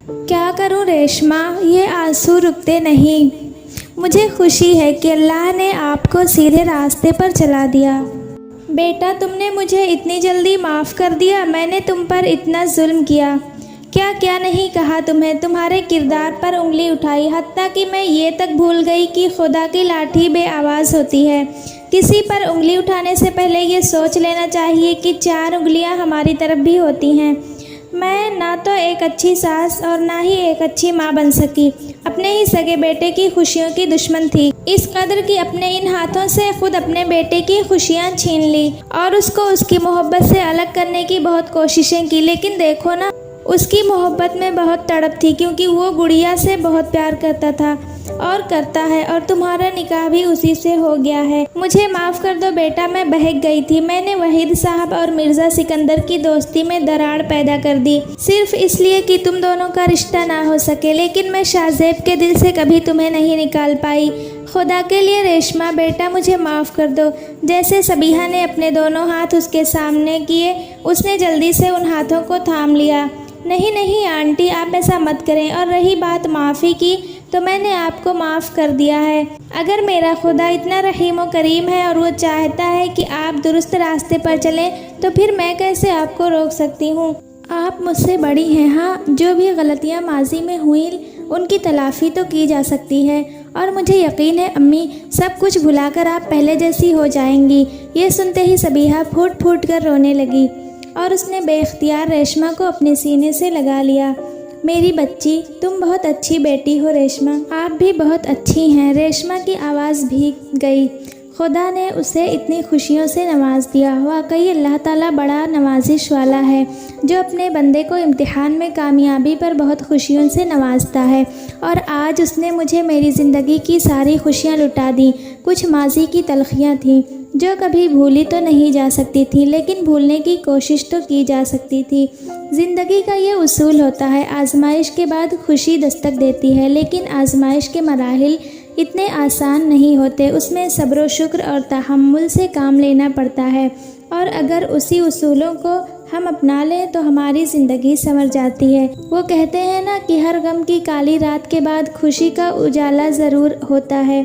کیا کروں ریشما، یہ آنسو رکتے نہیں۔ مجھے خوشی ہے کہ اللہ نے آپ کو سیدھے راستے پر چلا دیا۔ بیٹا، تم نے مجھے اتنی جلدی معاف کر دیا؟ میں نے تم پر اتنا ظلم کیا، کیا کیا نہیں کہا تمہیں، تمہارے کردار پر انگلی اٹھائی، حتیٰ کہ میں یہ تک بھول گئی کہ خدا کی لاٹھی بے آواز ہوتی ہے۔ کسی پر انگلی اٹھانے سے پہلے یہ سوچ لینا چاہیے کہ 4 انگلیاں ہماری طرف بھی ہوتی ہیں۔ میں نہ تو ایک اچھی ساس اور نہ ہی ایک اچھی ماں بن سکی، اپنے ہی سگے بیٹے کی خوشیوں کی دشمن تھی، اس قدر کہ اپنے ان ہاتھوں سے خود اپنے بیٹے کی خوشیاں چھین لی اور اس کو اس کی محبت سے الگ کرنے کی بہت کوششیں کی، لیکن دیکھو نا، اس کی محبت میں بہت تڑپ تھی کیونکہ وہ گڑیا سے بہت پیار کرتا تھا اور کرتا ہے، اور تمہارا نکاح بھی اسی سے ہو گیا ہے۔ مجھے معاف کر دو بیٹا، میں بہک گئی تھی، میں نے وحید صاحب اور مرزا سکندر کی دوستی میں دراڑ پیدا کر دی، صرف اس لیے کہ تم دونوں کا رشتہ نہ ہو سکے، لیکن میں شاہ زیب کے دل سے کبھی تمہیں نہیں نکال پائی۔ خدا کے لیے ریشما بیٹا، مجھے معاف کر دو۔ جیسے سبیحہ نے اپنے دونوں ہاتھ اس کے سامنے کیے، اس نے جلدی سے ان ہاتھوں کو تھام لیا۔ نہیں نہیں آنٹی، آپ ایسا مت کریں، اور رہی بات معافی کی تو میں نے آپ کو معاف کر دیا ہے۔ اگر میرا خدا اتنا رحیم و کریم ہے اور وہ چاہتا ہے کہ آپ درست راستے پر چلیں تو پھر میں کیسے آپ کو روک سکتی ہوں؟ آپ مجھ سے بڑی ہیں، ہاں، جو بھی غلطیاں ماضی میں ہوئیں ان کی تلافی تو کی جا سکتی ہے، اور مجھے یقین ہے امی، سب کچھ بھلا کر آپ پہلے جیسی ہو جائیں گی۔ یہ سنتے ہی سبیحہ پھوٹ پھوٹ کر رونے لگی اور اس نے بے اختیار ریشما کو اپنے سینے سے لگا لیا۔ میری بچی، تم بہت اچھی بیٹی ہو ریشما، آپ بھی بہت اچھی ہیں۔ ریشما کی آواز بھیگ گئی۔ خدا نے اسے اتنی خوشیوں سے نواز دیا۔ واقعی اللہ تعالیٰ بڑا نوازش والا ہے، جو اپنے بندے کو امتحان میں کامیابی پر بہت خوشیوں سے نوازتا ہے، اور آج اس نے مجھے میری زندگی کی ساری خوشیاں لٹا دیں۔ کچھ ماضی کی تلخیاں تھیں جو کبھی بھولی تو نہیں جا سکتی تھی، لیکن بھولنے کی کوشش تو کی جا سکتی تھی۔ زندگی کا یہ اصول ہوتا ہے، آزمائش کے بعد خوشی دستک دیتی ہے، لیکن آزمائش کے مراحل اتنے آسان نہیں ہوتے، اس میں صبر و شکر اور تحمل سے کام لینا پڑتا ہے، اور اگر اسی اصولوں کو ہم اپنا لیں تو ہماری زندگی سنور جاتی ہے۔ وہ کہتے ہیں نا کہ ہر غم کی کالی رات کے بعد خوشی کا اجالا ضرور ہوتا ہے۔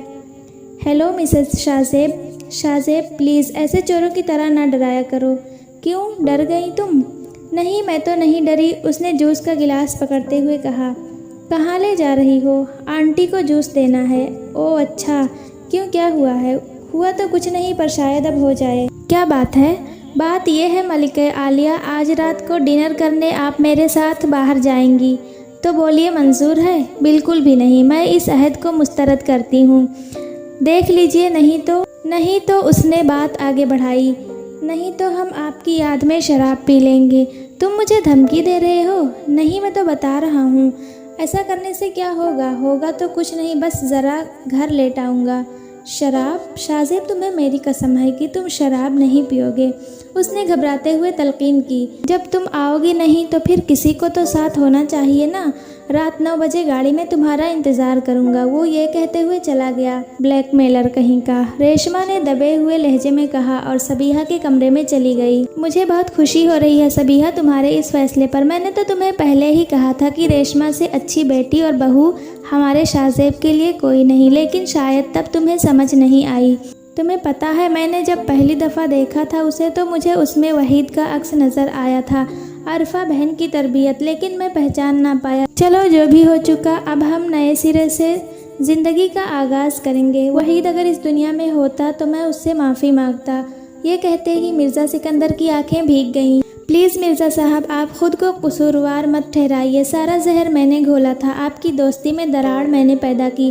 ہیلو مسز شاہ زیب۔ شاہ زیب پلیز ایسے چوروں کی طرح نہ ڈرایا کرو۔ کیوں، ڈر گئی تم؟ نہیں، میں تو نہیں ڈری، اس نے جوس کا گلاس پکڑتے ہوئے کہا۔ کہاں لے جا رہی ہو؟ آنٹی کو جوس دینا ہے۔ او اچھا، کیوں، کیا ہوا ہے؟ ہوا تو کچھ نہیں، پر شاید اب ہو جائے۔ کیا بات ہے؟ بات یہ ہے ملکہ عالیہ، آج رات کو ڈنر کرنے آپ میرے ساتھ باہر جائیں گی تو بولیے منظور ہے؟ بالکل بھی نہیں، میں اس عہد کو مسترد کرتی ہوں۔ دیکھ لیجئے، نہیں تو اس نے بات آگے بڑھائی، نہیں تو ہم آپ کی یاد میں شراب پی لیں گے۔ تم مجھے دھمکی دے رہے ہو؟ نہیں، میں تو بتا رہا ہوں، ایسا کرنے سے کیا ہوگا تو کچھ نہیں، بس ذرا گھر لیٹ آؤں گا۔ شراب؟ شاہ زیب، تمہیں میری قسم ہے کہ تم شراب نہیں پیو گے، اس نے گھبراتے ہوئے تلقین کی۔ جب تم آؤ گی نہیں تو پھر کسی کو تو ساتھ ہونا چاہیے نا۔ رات 9 بجے گاڑی میں تمہارا انتظار کروں گا، وہ یہ کہتے ہوئے چلا گیا۔ بلیک میلر کہیں کا، ریشما نے دبے ہوئے لہجے میں کہا اور سبیحہ کے کمرے میں چلی گئی۔ مجھے بہت خوشی ہو رہی ہے سبیحہ تمہارے اس فیصلے پر، میں نے تو تمہیں پہلے ہی کہا تھا کہ ریشما سے اچھی بیٹی اور بہو ہمارے شاہ زیب کے لیے کوئی نہیں، لیکن شاید تب تمہیں سمجھ نہیں آئی۔ تمہیں پتہ ہے میں نے جب پہلی دفعہ دیکھا تھا اسے تو مجھے اس میں وحید کا عکس نظر آیا تھا، عرفہ بہن کی تربیت، لیکن میں پہچان نہ پایا۔ چلو جو بھی ہو چکا، اب ہم نئے سرے سے زندگی کا آغاز کریں گے۔ وحید اگر اس دنیا میں ہوتا تو میں اس سے معافی مانگتا۔ یہ کہتے ہی مرزا سکندر کی آنکھیں بھیگ گئیں۔ پلیز مرزا صاحب، آپ خود کو قصوروار مت ٹھہرائیے، سارا زہر میں نے گھولا تھا، آپ کی دوستی میں دراڑ میں نے پیدا کی،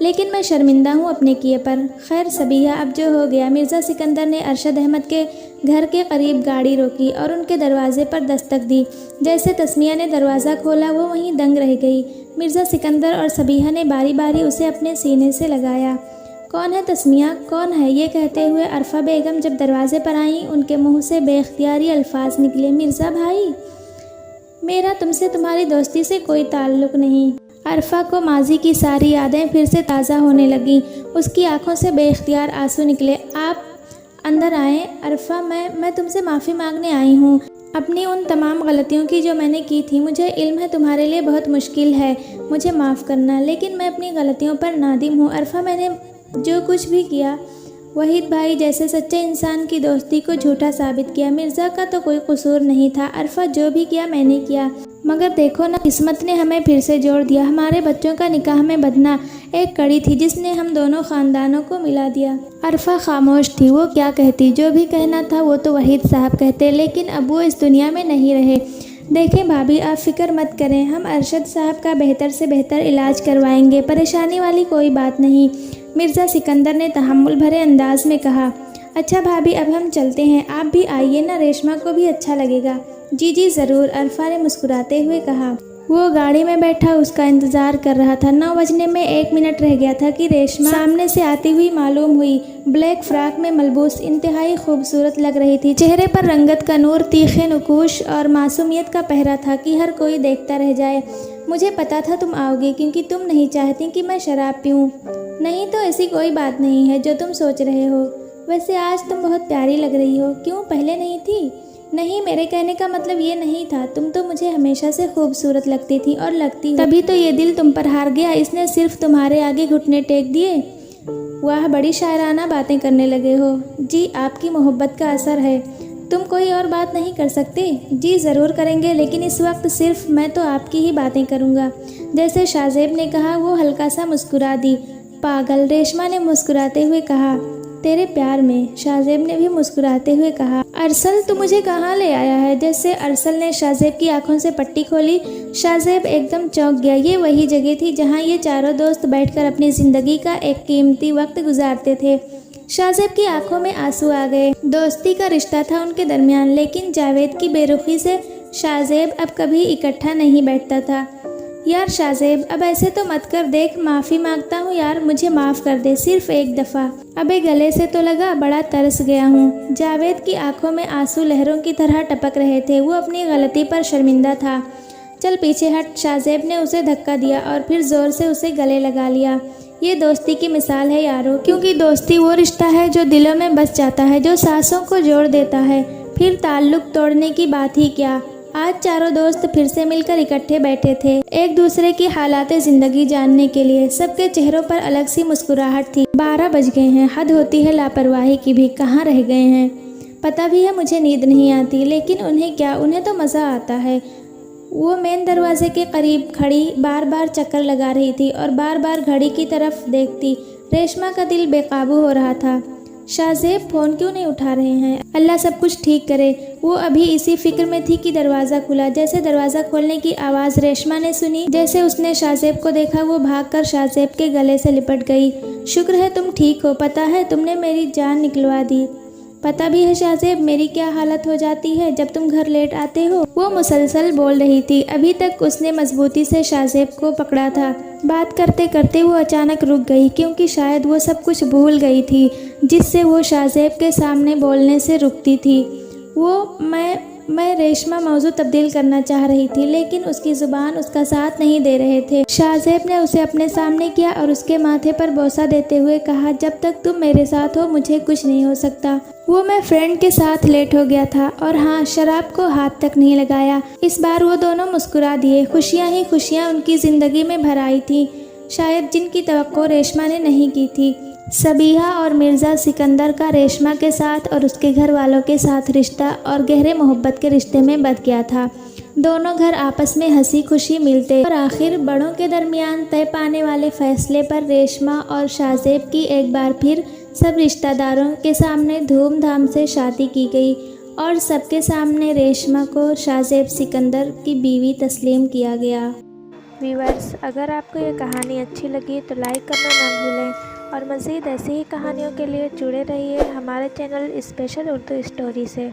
لیکن میں شرمندہ ہوں اپنے کیے پر۔ خیر سبیحہ، اب جو ہو گیا۔ مرزا سکندر نے ارشد احمد کے گھر کے قریب گاڑی روکی اور ان کے دروازے پر دستک دی۔ جیسے تسمیہ نے دروازہ کھولا وہ وہیں دنگ رہ گئی۔ مرزا سکندر اور سبیحہ نے باری باری اسے اپنے سینے سے لگایا۔ کون ہے تسمیہ، کون ہے؟ یہ کہتے ہوئے عرفہ بیگم جب دروازے پر آئیں ان کے منہ سے بے اختیاری الفاظ نکلے، مرزا بھائی، میرا تم سے تمہاری دوستی سے کوئی تعلق نہیں۔ عرفہ کو ماضی کی ساری یادیں پھر سے تازہ ہونے لگیں، اس کی آنکھوں سے بے اختیار آنسو نکلے۔ آپ اندر آئیں۔ عرفہ، میں تم سے معافی مانگنے آئی ہوں۔ اپنی ان تمام غلطیوں کی جو میں نے کی تھی۔ مجھے علم ہے تمہارے لیے بہت مشکل ہے مجھے معاف کرنا، لیکن میں اپنی غلطیوں پر نادم ہوں۔ عرفہ، میں نے جو کچھ بھی کیا وحید بھائی جیسے سچے انسان کی دوستی کو جھوٹا ثابت کیا۔ مرزا کا تو کوئی قصور نہیں تھا۔ عرفہ، جو بھی کیا میں نے کیا، مگر دیکھو نا، قسمت نے ہمیں پھر سے جوڑ دیا۔ ہمارے بچوں کا نکاح میں بدھنا ایک کڑی تھی جس نے ہم دونوں خاندانوں کو ملا دیا۔ عرفہ خاموش تھی۔ وہ کیا کہتی؟ جو بھی کہنا تھا وہ تو وحید صاحب کہتے، لیکن اب وہ اس دنیا میں نہیں رہے۔ دیکھیں بھابھی، آپ فکر مت کریں، ہم ارشد صاحب کا بہتر سے بہتر علاج کروائیں گے، پریشانی والی کوئی بات نہیں، مرزا سکندر نے تحمل بھرے انداز میں کہا۔ اچھا بھابھی، اب ہم چلتے ہیں، آپ بھی آئیے نا، ریشما کو بھی اچھا لگے گا۔ جی جی ضرور، عرفہ نے مسکراتے ہوئے کہا۔ وہ گاڑی میں بیٹھا اس کا انتظار کر رہا تھا۔ 9 بجنے میں 1 منٹ رہ گیا تھا کہ ریشما سامنے سے آتی ہوئی معلوم ہوئی۔ بلیک فراک میں ملبوس انتہائی خوبصورت لگ رہی تھی۔ چہرے پر رنگت کا نور، تیکھے نقوش اور معصومیت کا پہرا تھا کہ ہر کوئی دیکھتا رہ جائے۔ مجھے پتا تھا تم آؤ گی کیونکہ تم نہیں چاہتی کہ میں شراب پیوں۔ نہیں تو ایسی کوئی بات نہیں ہے جو تم سوچ رہے ہو۔ ویسے آج تم بہت پیاری لگ رہی ہو۔ کیوں، پہلے نہیں تھی؟ نہیں، میرے کہنے کا مطلب یہ نہیں تھا، تم تو مجھے ہمیشہ سے خوبصورت لگتی تھی اور لگتی ہو، تبھی تو یہ دل تم پر ہار گیا، اس نے صرف تمہارے آگے گھٹنے ٹیک دیے۔ واہ، بڑی شاعرانہ باتیں کرنے لگے ہو۔ جی، آپ کی محبت کا اثر ہے۔ تم کوئی اور بات نہیں کر سکتے؟ جی ضرور کریں گے، لیکن اس وقت صرف میں تو آپ کی ہی باتیں کروں گا، جیسے شاہ زیب نے کہا۔ وہ ہلکا سا مسکرا دی۔ پاگل، ریشما نے مسکراتے ہوئے کہا۔ تیرے پیار میں، شاہ زیب نے بھی مسکراتے ہوئے کہا۔ ارسل، تو مجھے کہاں لے آیا ہے؟ جیسے ارسل نے شاہ زیب کی آنکھوں سے پٹی کھولی، شاہ زیب ایک دم چونک گیا۔ یہ وہی جگہ تھی جہاں یہ چاروں دوست بیٹھ کر اپنی زندگی کا ایک قیمتی وقت گزارتے تھے۔ شاہ زیب کی آنکھوں میں آنسو آ گئے۔ دوستی کا رشتہ تھا ان کے درمیان، لیکن جاوید کی بے رخی سے شاہ زیب اب کبھی اکٹھا نہیں بیٹھتا تھا۔ یار شاہ زیب، اب ایسے تو مت کر، دیکھ معافی مانگتا ہوں یار، مجھے معاف کر دے، صرف ایک دفعہ۔ ابے گلے سے تو لگا، بڑا ترس گیا ہوں۔ جاوید کی آنکھوں میں آنسو لہروں کی طرح ٹپک رہے تھے۔ وہ اپنی غلطی پر شرمندہ تھا۔ چل پیچھے ہٹ، شاہ زیب نے اسے دھکا دیا اور پھر زور سے اسے گلے لگا لیا۔ یہ دوستی کی مثال ہے یارو، کیونکہ دوستی وہ رشتہ ہے جو دلوں میں بس جاتا ہے، جو سانسوں کو جوڑ دیتا ہے، پھر تعلق توڑنے کی بات ہی کیا۔ آج چاروں دوست پھر سے مل کر اکٹھے بیٹھے تھے، ایک دوسرے کی حالات زندگی جاننے کے لیے۔ سب کے چہروں پر الگ سی مسکراہٹ تھی۔ 12 بج گئے ہیں، حد ہوتی ہے لاپرواہی کی بھی، کہاں رہ گئے ہیں؟ پتہ بھی ہے مجھے نیند نہیں آتی، لیکن انہیں کیا، انہیں تو مزہ آتا ہے۔ وہ مین دروازے کے قریب کھڑی بار بار چکر لگا رہی تھی اور بار بار گھڑی کی طرف دیکھتی۔ ریشما کا دل بے قابو ہو رہا تھا۔ شاہ زیب فون کیوں نہیں اٹھا رہے ہیں؟ اللہ سب کچھ ٹھیک کرے۔ وہ ابھی اسی فکر میں تھی کہ دروازہ کھلا۔ جیسے دروازہ کھولنے کی آواز ریشما نے سنی، جیسے اس نے شاہ زیب کو دیکھا، وہ بھاگ کر شاہ زیب کے گلے سے لپٹ گئی۔ شکر ہے تم ٹھیک ہو، پتہ ہے تم نے میری جان نکلوا دی۔ پتہ بھی ہے شاہ زیب میری کیا حالت ہو جاتی ہے جب تم گھر لیٹ آتے ہو؟ وہ مسلسل بول رہی تھی۔ ابھی تک اس نے مضبوطی سے شاہ زیب کو پکڑا تھا۔ بات کرتے کرتے وہ اچانک رک گئی، کیونکہ شاید وہ سب کچھ بھول گئی تھی جس سے وہ شاہ زیب کے سامنے بولنے سے رکتی تھی۔ وہ میں ریشما موضوع تبدیل کرنا چاہ رہی تھی، لیکن اس کی زبان اس کا ساتھ نہیں دے رہے تھے۔ شاہ زیب نے اسے اپنے سامنے کیا اور اس کے ماتھے پر بوسہ دیتے ہوئے کہا، جب تک تم میرے ساتھ ہو مجھے کچھ نہیں ہو سکتا۔ وہ میں فرینڈ کے ساتھ لیٹ ہو گیا تھا، اور ہاں، شراب کو ہاتھ تک نہیں لگایا۔ اس بار وہ دونوں مسکرا دیے۔ خوشیاں ہی خوشیاں ان کی زندگی میں بھر آئی تھیں، شاید جن کی توقع ریشما نے نہیں کی تھی۔ صبیحہ اور مرزا سکندر کا ریشما کے ساتھ اور اس کے گھر والوں کے ساتھ رشتہ اور گہرے محبت کے رشتے میں بدھ گیا تھا۔ دونوں گھر آپس میں ہنسی خوشی ملتے، اور آخر بڑوں کے درمیان طے پانے والے فیصلے پر ریشما اور شاہ زیب کی ایک بار پھر سب رشتہ داروں کے سامنے دھوم دھام سے شادی کی گئی، اور سب کے سامنے ریشما کو شاہ زیب سکندر کی بیوی تسلیم کیا گیا۔ ویورز، اگر آپ کو یہ کہانی اچھی لگی تو لائک کرنا نہ بھولیں، اور مزید ایسی ہی کہانیوں کے لیے جڑے رہیے ہمارے چینل اسپیشل اردو اسٹوری سے۔